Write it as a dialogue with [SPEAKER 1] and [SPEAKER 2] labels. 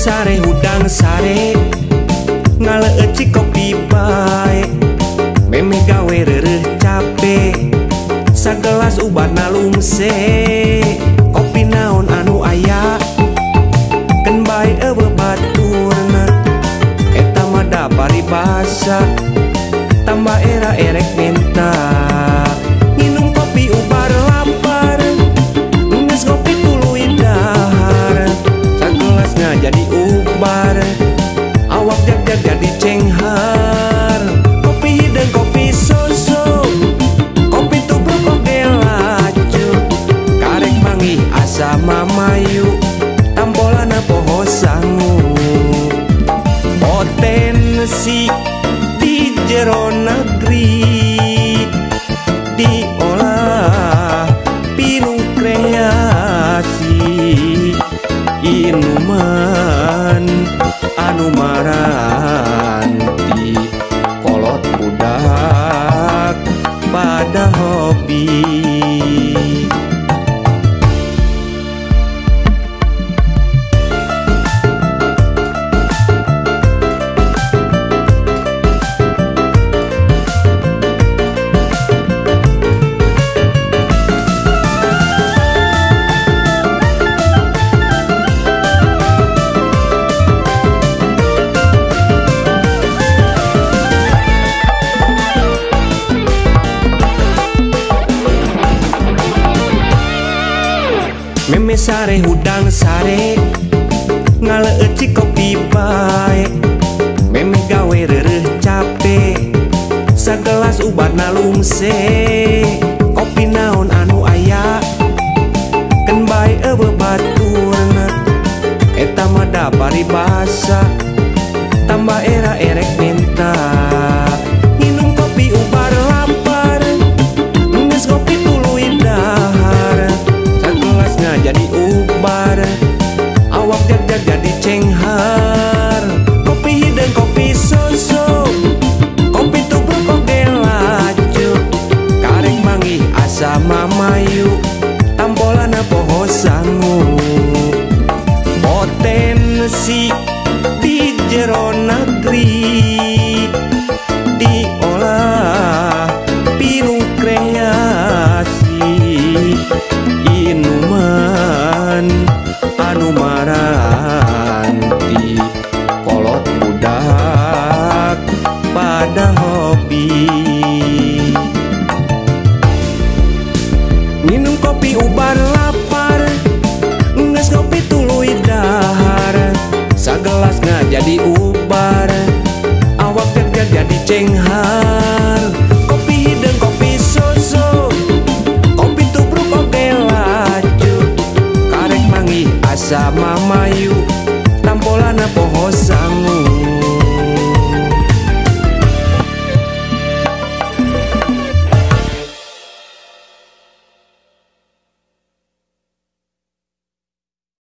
[SPEAKER 1] sare hudang sare ngaleeci kopi bae meme gawe reureuh capek sagelas ubat nalungse kopi naon anu aya ken bae eueuh baturna eta mah da paribasa tambah era erek menta minum kopi ubar lapar geus kopi tuluy dahar sagelasna jadi ubar awak jag-jag jadi cenghar kopi hideung kopi susu kopi tubruk oge lacu karek manggih asa mamayu tambolana poho sangu potensi di jero negeri diolah pilu kreasi inuman anu maranti kolot budak pada hobi. Meme sare hudang sare ngaleeci kopi bae meme gawe reureuh capek sagelas ubat nalungse kopi naon anu aya ken bae eueuh baturna eta mah da paribasa tambah era erek menta minum kopi ubar lapar geus kopi tuluy dahar sagelasna jadi ubar awak jag-jag jadi cenghar kopi hideung kopi susu kopi tubruk oge lacu karek manggih asa mamayu tambolana poho sangu potensi di jero negeri diolah pilu kreasi inuman anu maranti kolot budak pada hobi minum kopi ubar lapar geus kopi tuluy dahar sagelasna jadi ubar awak jag-jag jadi cenghar